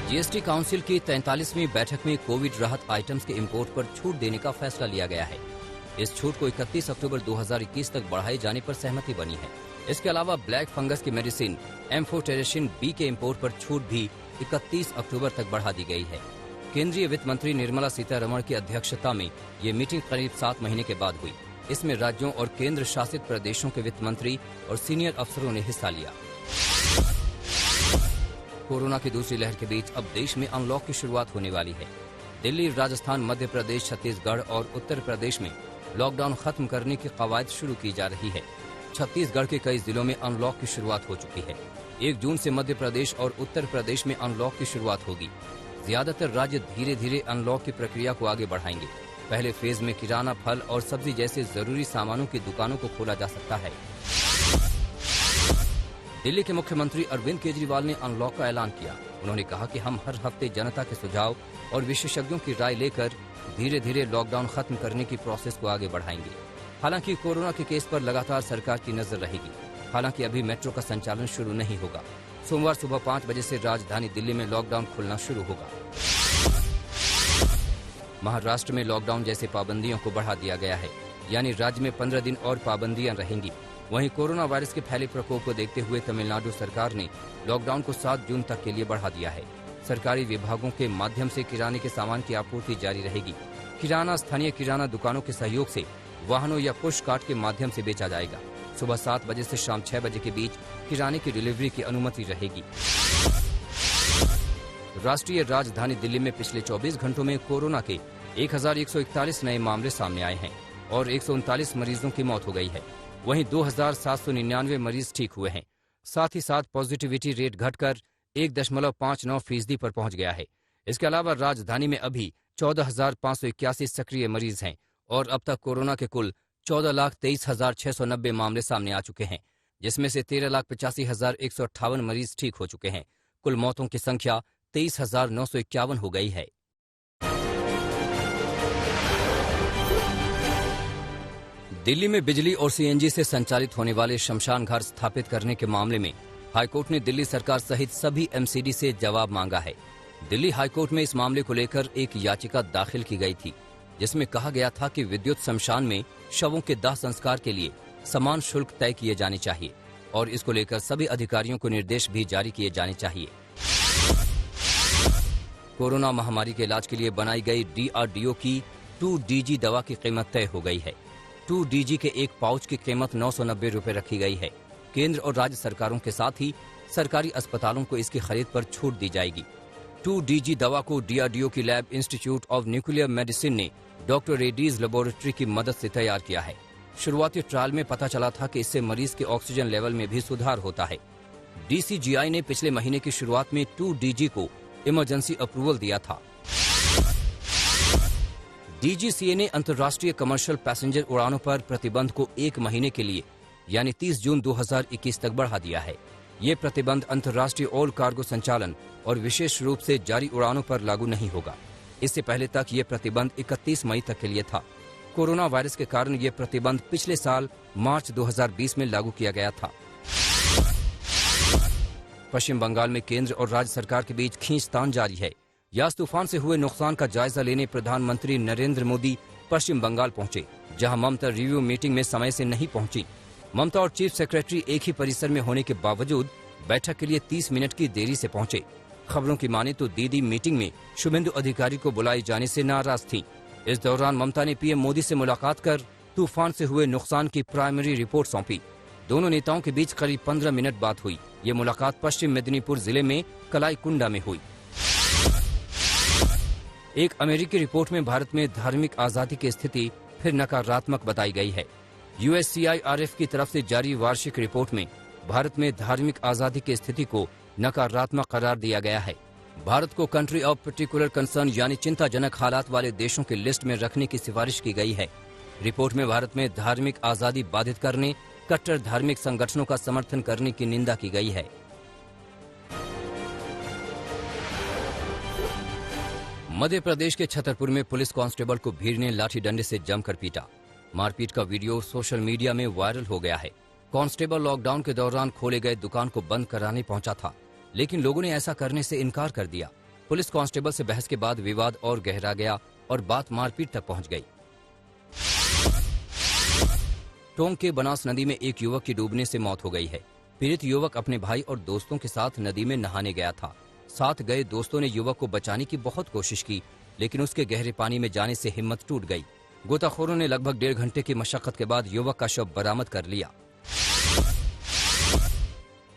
GST council की 43वीं बैठक में कोविड राहत आइटम्स के इंपोर्ट पर छूट देने का फैसला लिया गया है। इस छूट को 31 अक्टूबर 2021 तक बढ़ाए जाने पर सहमति बनी है। इसके अलावा ब्लैक फंगस की मेडिसिन एम्फोटेरेसिन बी के इंपोर्ट पर छूट भी 31 अक्टूबर तक बढ़ा दी गई है। केंद्रीय वित्त मंत्री निर्मला सीतारमण की अध्यक्षता में ये मीटिंग करीब 7 महीने के बाद हुई। इसमें राज्यों और केंद्र शासित प्रदेशों के वित्त मंत्री और सीनियर अफसरों ने हिस्सा लिया। कोरोना की दूसरी लहर के बीच अब देश में अनलॉक की शुरुआत होने वाली है। दिल्ली, राजस्थान, मध्य प्रदेश, छत्तीसगढ़ और उत्तर प्रदेश में लॉकडाउन खत्म करने की कवायद शुरू की जा रही है। छत्तीसगढ़ के कई जिलों में अनलॉक की शुरुआत हो चुकी है। 1 जून से मध्य प्रदेश और उत्तर प्रदेश में अनलॉक की शुरुआत होगी। ज्यादातर राज्य धीरे धीरे अनलॉक की प्रक्रिया को आगे बढ़ाएंगे। पहले फेज में किराना, फल और सब्जी जैसे जरूरी सामानों की दुकानों को खोला जा सकता है। दिल्ली के मुख्यमंत्री अरविंद केजरीवाल ने अनलॉक का ऐलान किया। उन्होंने कहा कि हम हर हफ्ते जनता के सुझाव और विशेषज्ञों की राय लेकर धीरे धीरे लॉकडाउन खत्म करने की प्रोसेस को आगे बढ़ाएंगे। हालांकि कोरोना के केस पर लगातार सरकार की नजर रहेगी। हालांकि अभी मेट्रो का संचालन शुरू नहीं होगा। सोमवार सुबह 5 बजे से राजधानी दिल्ली में लॉकडाउन खुलना शुरू होगा। महाराष्ट्र में लॉकडाउन जैसे पाबंदियों को बढ़ा दिया गया है, यानी राज्य में 15 दिन और पाबंदियां रहेंगी। वहीं कोरोना वायरस के फैले प्रकोप को देखते हुए तमिलनाडु सरकार ने लॉकडाउन को 7 जून तक के लिए बढ़ा दिया है। सरकारी विभागों के माध्यम से किराने के सामान की आपूर्ति जारी रहेगी। किराना स्थानीय किराना दुकानों के सहयोग से वाहनों या पुश कार्ट के माध्यम से बेचा जाएगा। सुबह 7 बजे से शाम 6 बजे के बीच किराने की डिलीवरी की अनुमति रहेगी। राष्ट्रीय राजधानी दिल्ली में पिछले 24 घंटों में कोरोना के 1141 नए मामले सामने आए हैं और 139 मरीजों की मौत हो गई है। वहीं 2799 मरीज ठीक हुए हैं। साथ ही साथ पॉजिटिविटी रेट घटकर 1.59% पर पहुंच गया है। इसके अलावा राजधानी में अभी 14,581 सक्रिय मरीज हैं और अब तक कोरोना के कुल 14,23,690 मामले सामने आ चुके हैं, जिसमें से 13,85,158 मरीज ठीक हो चुके हैं। कुल मौतों की संख्या 23,951 हो गई है। दिल्ली में बिजली और सीएनजी से संचालित होने वाले शमशान घाट स्थापित करने के मामले में हाईकोर्ट ने दिल्ली सरकार सहित सभी एमसीडी से जवाब मांगा है। दिल्ली हाईकोर्ट में इस मामले को लेकर एक याचिका दाखिल की गई थी, जिसमें कहा गया था कि विद्युत शमशान में शवों के दाह संस्कार के लिए समान शुल्क तय किए जाने चाहिए और इसको लेकर सभी अधिकारियों को निर्देश भी जारी किए जाने चाहिए। कोरोना महामारी के इलाज के लिए बनाई गई DRDO की 2DG दवा की कीमत तय हो गई है। 2DG के एक पाउच की कीमत 990 रुपए रखी गई है। केंद्र और राज्य सरकारों के साथ ही सरकारी अस्पतालों को इसकी खरीद पर छूट दी जाएगी। 2DG दवा को DRDO की lab institute of nuclear medicine ने डॉक्टर रेड्डीज लेबोरेटरी की मदद से तैयार किया है। शुरुआती ट्रायल में पता चला था कि इससे मरीज के ऑक्सीजन लेवल में भी सुधार होता है। DCGI ने पिछले महीने की शुरुआत में 2DG को इमरजेंसी अप्रूवल दिया था। DGCA ने अंतर्राष्ट्रीय कमर्शियल पैसेंजर उड़ानों पर प्रतिबंध को 1 महीने के लिए यानी 30 जून 2021 तक बढ़ा दिया है। ये प्रतिबंध अंतर्राष्ट्रीय ऑल कार्गो संचालन और विशेष रूप से जारी उड़ानों पर लागू नहीं होगा। इससे पहले तक ये प्रतिबंध 31 मई तक के लिए था। कोरोना वायरस के कारण ये प्रतिबंध पिछले साल मार्च 2020 में लागू किया गया था। पश्चिम बंगाल में केंद्र और राज्य सरकार के बीच खींचतान जारी है। यास तूफान से हुए नुकसान का जायजा लेने प्रधानमंत्री नरेंद्र मोदी पश्चिम बंगाल पहुंचे, जहां ममता रिव्यू मीटिंग में समय से नहीं पहुंची। ममता और चीफ सेक्रेटरी एक ही परिसर में होने के बावजूद बैठक के लिए 30 मिनट की देरी से पहुंचे। खबरों की माने तो दीदी मीटिंग में शुभेंदु अधिकारी को बुलाए जाने से नाराज थीं। इस दौरान ममता ने पीएम मोदी से मुलाकात कर तूफान से हुए नुकसान की प्राइमरी रिपोर्ट सौंपी। दोनों नेताओं के बीच करीब 15 मिनट बात हुई। ये मुलाकात पश्चिम मेदिनीपुर जिले में कलाईकुंडा में हुई। एक अमेरिकी रिपोर्ट में भारत में धार्मिक आजादी की स्थिति फिर नकारात्मक बताई गई है। USCIRF की तरफ से जारी वार्षिक रिपोर्ट में भारत में धार्मिक आजादी की स्थिति को नकारात्मक करार दिया गया है। भारत को कंट्री ऑफ पर्टिकुलर कंसर्न यानी चिंताजनक हालात वाले देशों की लिस्ट में रखने की सिफारिश की गई है। रिपोर्ट में भारत में धार्मिक आजादी बाधित करने, कट्टर धार्मिक संगठनों का समर्थन करने की निंदा की गई है। मध्य प्रदेश के छतरपुर में पुलिस कांस्टेबल को भीड़ ने लाठी डंडे से जमकर पीटा। मारपीट का वीडियो सोशल मीडिया में वायरल हो गया है। कांस्टेबल लॉकडाउन के दौरान खोले गए दुकान को बंद कराने पहुंचा था, लेकिन लोगों ने ऐसा करने से इनकार कर दिया। पुलिस कांस्टेबल से बहस के बाद विवाद और गहरा गया और बात मारपीट तक पहुंच गई। टोंक के बनास नदी में एक युवक की डूबने से मौत हो गई है। पीड़ित युवक अपने भाई और दोस्तों के साथ नदी में नहाने गया था। साथ गए दोस्तों ने युवक को बचाने की बहुत कोशिश की, लेकिन उसके गहरे पानी में जाने से हिम्मत टूट गई। गोताखोरों ने लगभग 1.5 घंटे की मशक्कत के बाद युवक का शव बरामद कर लिया।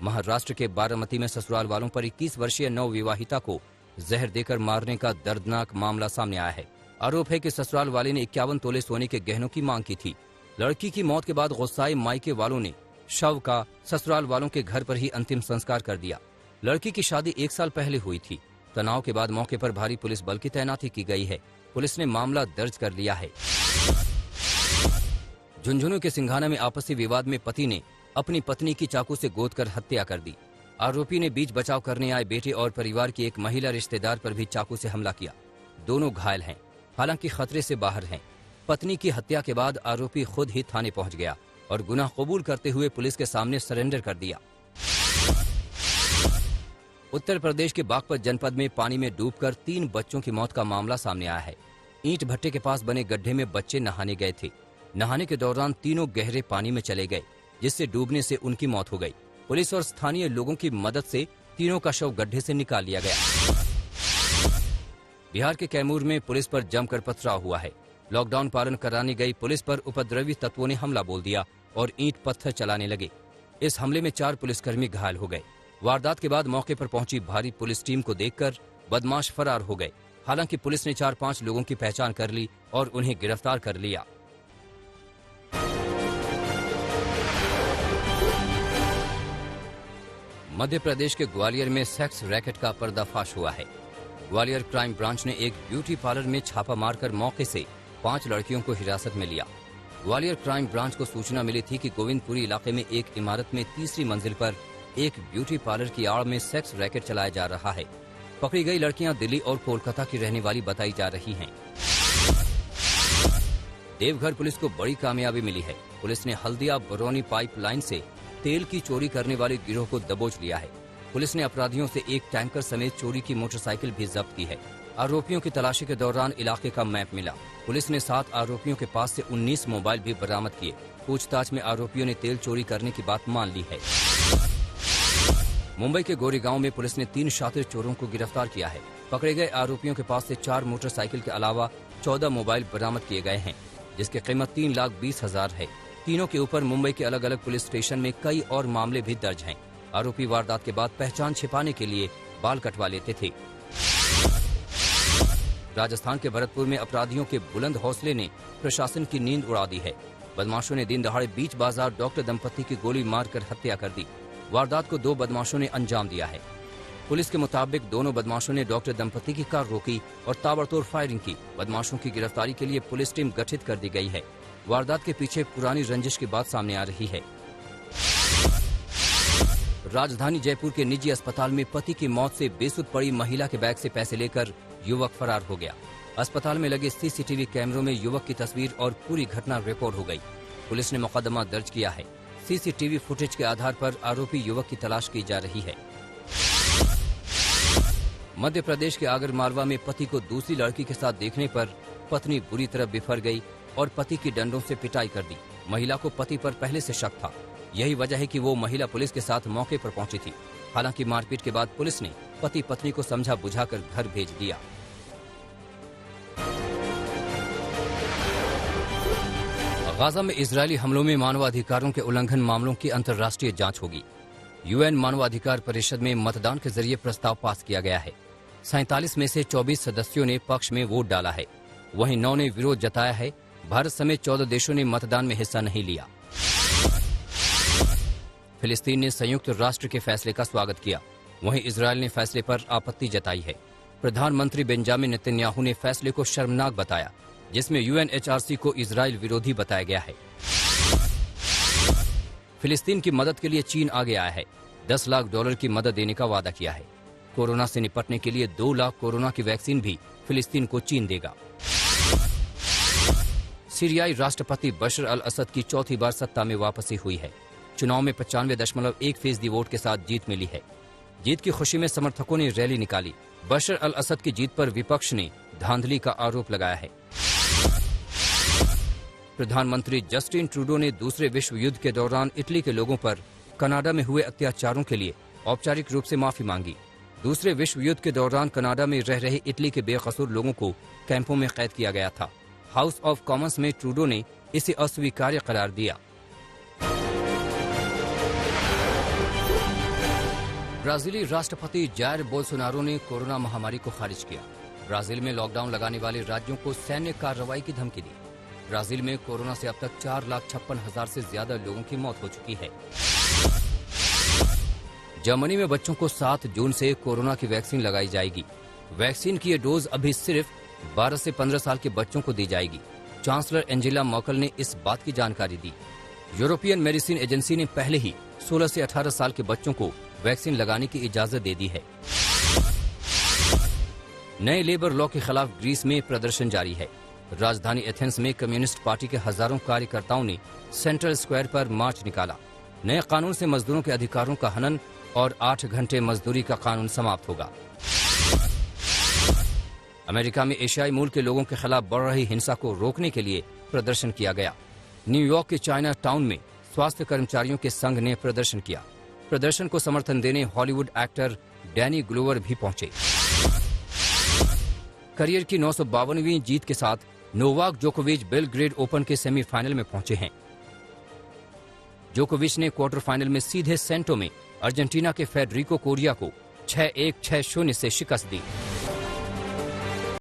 महाराष्ट्र के बारामती में ससुराल वालों पर 21 वर्षीय नवविवाहिता को जहर देकर मारने का दर्दनाक मामला सामने आया है। आरोप है कि ससुराल वाले ने 51 तोले सोने के गहनों की मांग की थी। लड़की की मौत के बाद गुस्साए मायके वालों ने शव का ससुराल वालों के घर पर ही अंतिम संस्कार कर दिया। लड़की की शादी 1 साल पहले हुई थी। तनाव के बाद मौके पर भारी पुलिस बल की तैनाती की गई है। पुलिस ने मामला दर्ज कर लिया है। झुंझुनू के सिंघाना में आपसी विवाद में पति ने अपनी पत्नी की चाकू से गोदकर हत्या कर दी। आरोपी ने बीच बचाव करने आए बेटे और परिवार की एक महिला रिश्तेदार पर भी चाकू से हमला किया। दोनों घायल हैं, हालांकि खतरे से बाहर हैं। पत्नी की हत्या के बाद आरोपी खुद ही थाने पहुंच गया और गुनाह कबूल करते हुए पुलिस के सामने सरेंडर कर दिया। उत्तर प्रदेश के बागपत जनपद में पानी में डूबकर 3 बच्चों की मौत का मामला सामने आया है। ईंट भट्टे के पास बने गड्ढे में बच्चे नहाने गए थे। नहाने के दौरान तीनों गहरे पानी में चले गए, जिससे डूबने से उनकी मौत हो गई। पुलिस और स्थानीय लोगों की मदद से तीनों का शव गड्ढे से निकाल लिया गया। बिहार के कैमूर में पुलिस पर जमकर पथराव हुआ है। लॉकडाउन पालन कराने गई पुलिस पर उपद्रवी तत्वों ने हमला बोल दिया और ईंट पत्थर चलाने लगे। इस हमले में 4 पुलिसकर्मी घायल हो गए। वारदात के बाद मौके पर पहुंची भारी पुलिस टीम को देखकर बदमाश फरार हो गए। हालांकि पुलिस ने 4-5 लोगों की पहचान कर ली और उन्हें गिरफ्तार कर लिया। मध्य प्रदेश के ग्वालियर में सेक्स रैकेट का पर्दाफाश हुआ है। ग्वालियर क्राइम ब्रांच ने एक ब्यूटी पार्लर में छापा मारकर मौके से 5 लड़कियों को हिरासत में लिया। ग्वालियर क्राइम ब्रांच को सूचना मिली थी कि गोविंदपुरी इलाके में एक इमारत में 3री मंजिल पर एक ब्यूटी पार्लर की आड़ में सेक्स रैकेट चलाया जा रहा है। पकड़ी गई लड़कियां दिल्ली और कोलकाता की रहने वाली बताई जा रही हैं। देवघर पुलिस को बड़ी कामयाबी मिली है। पुलिस ने हल्दिया बरौनी पाइपलाइन से तेल की चोरी करने वाले गिरोह को दबोच लिया है। पुलिस ने अपराधियों से एक टैंकर समेत चोरी की मोटरसाइकिल भी जब्त की है। आरोपियों की तलाशी के दौरान इलाके का मैप मिला। पुलिस ने 7 आरोपियों के पास से 19 मोबाइल भी बरामद किए। पूछताछ में आरोपियों ने तेल चोरी करने की बात मान ली है। मुंबई के गोरेगांव में पुलिस ने 3 शातिर चोरों को गिरफ्तार किया है। पकड़े गए आरोपियों के पास से 4 मोटरसाइकिल के अलावा 14 मोबाइल बरामद किए गए हैं, जिसकी कीमत 3,20,000 है। तीनों के ऊपर मुंबई के अलग अलग पुलिस स्टेशन में कई और मामले भी दर्ज हैं। आरोपी वारदात के बाद पहचान छिपाने के लिए बाल कटवा लेते थे। राजस्थान के भरतपुर में अपराधियों के बुलंद हौसले ने प्रशासन की नींद उड़ा दी है। बदमाशों ने दिन दहाड़े बीच बाजार डॉक्टर दंपति की गोली मारकर हत्या कर दी। वारदात को 2 बदमाशों ने अंजाम दिया है। पुलिस के मुताबिक दोनों बदमाशों ने डॉक्टर दंपति की कार रोकी और ताबड़तोड़ फायरिंग की। बदमाशों की गिरफ्तारी के लिए पुलिस टीम गठित कर दी गई है। वारदात के पीछे पुरानी रंजिश की बात सामने आ रही है। राजधानी जयपुर के निजी अस्पताल में पति की मौत से बेसुध पड़ी महिला के बैग से पैसे लेकर युवक फरार हो गया। अस्पताल में लगे सीसीटीवी कैमरों में युवक की तस्वीर और पूरी घटना रिकॉर्ड हो गई। पुलिस ने मुकदमा दर्ज किया है। सीसीटीवी फुटेज के आधार पर आरोपी युवक की तलाश की जा रही है। मध्य प्रदेश के आगर मालवा में पति को दूसरी लड़की के साथ देखने पर पत्नी बुरी तरह बिफर गई और पति की डंडों से पिटाई कर दी। महिला को पति पर पहले से शक था। यही वजह है कि वो महिला पुलिस के साथ मौके पर पहुंची थी। हालांकि मारपीट के बाद पुलिस ने पति पत्नी को समझा बुझाकर घर भेज दिया। गाजा में इजरायली हमलों में मानवाधिकारों के उल्लंघन मामलों की अंतर्राष्ट्रीय जांच होगी। यूएन मानवाधिकार परिषद में मतदान के जरिए प्रस्ताव पास किया गया है। 47 में से 24 सदस्यों ने पक्ष में वोट डाला है, वहीं 9 ने विरोध जताया है। भारत समेत 14 देशों ने मतदान में हिस्सा नहीं लिया। फिलिस्तीन ने संयुक्त राष्ट्र के फैसले का स्वागत किया, वहीं इजरायल ने फैसले पर आपत्ति जताई है। प्रधानमंत्री बेंजामिन नेतन्याहू ने फैसले को शर्मनाक बताया, जिसमें यूएनएचआरसी को इजरायल विरोधी बताया गया है। फिलिस्तीन की मदद के लिए चीन आगे आया है। $10 लाख की मदद देने का वादा किया है। कोरोना से निपटने के लिए 2 लाख कोरोना की वैक्सीन भी फिलिस्तीन को चीन देगा। सीरियाई राष्ट्रपति बशर अल असद की चौथी बार सत्ता में वापसी हुई है। चुनाव में 95.1% वोट के साथ जीत मिली है। जीत की खुशी में समर्थकों ने रैली निकाली। बशर अल असद की जीत पर विपक्ष ने धांधली का आरोप लगाया है। प्रधानमंत्री जस्टिन ट्रूडो ने दूसरे विश्व युद्ध के दौरान इटली के लोगों पर कनाडा में हुए अत्याचारों के लिए औपचारिक रूप से माफी मांगी। दूसरे विश्व युद्ध के दौरान कनाडा में रह रहे इटली के बेकसूर लोगों को कैंपों में कैद किया गया था। हाउस ऑफ कॉमन्स में ट्रूडो ने इसे अस्वीकार्य करार दिया। ब्राजीली राष्ट्रपति जायर बोल्सोनारो ने कोरोना महामारी को खारिज किया। ब्राजील में लॉकडाउन लगाने वाले राज्यों को सैन्य कार्रवाई की धमकी दी। ब्राजील में कोरोना से अब तक 4,56,000 से ज्यादा लोगों की मौत हो चुकी है। जर्मनी में बच्चों को 7 जून से कोरोना की वैक्सीन लगाई जाएगी। वैक्सीन की ये डोज अभी सिर्फ 12 से 15 साल के बच्चों को दी जाएगी। चांसलर एंजेला मर्केल ने इस बात की जानकारी दी। यूरोपियन मेडिसिन एजेंसी ने पहले ही 16 से 18 साल के बच्चों को वैक्सीन लगाने की इजाजत दे दी है। नए लेबर लॉ के खिलाफ ग्रीस में प्रदर्शन जारी है। राजधानी एथेंस में कम्युनिस्ट पार्टी के हजारों कार्यकर्ताओं ने सेंट्रल स्क्वायर पर मार्च निकाला। नए कानून से मजदूरों के अधिकारों का हनन और 8 घंटे मजदूरी का कानून समाप्त होगा। अमेरिका में एशियाई मूल के लोगों के खिलाफ बढ़ रही हिंसा को रोकने के लिए प्रदर्शन किया गया। न्यूयॉर्क के चाइना टाउन में स्वास्थ्य कर्मचारियों के संघ ने प्रदर्शन किया। प्रदर्शन को समर्थन देने हॉलीवुड एक्टर डैनी ग्लोवर भी पहुंचे। करियर की 952वीं जीत के साथ नोवाक जोकोविच बेलग्रेड ओपन के सेमीफाइनल में पहुंचे हैं। जोकोविच ने क्वार्टर फाइनल में सीधे सेंटो में अर्जेंटीना के फेडरिको कोरिया को 6-1, 6-0 से शिकस्त दी।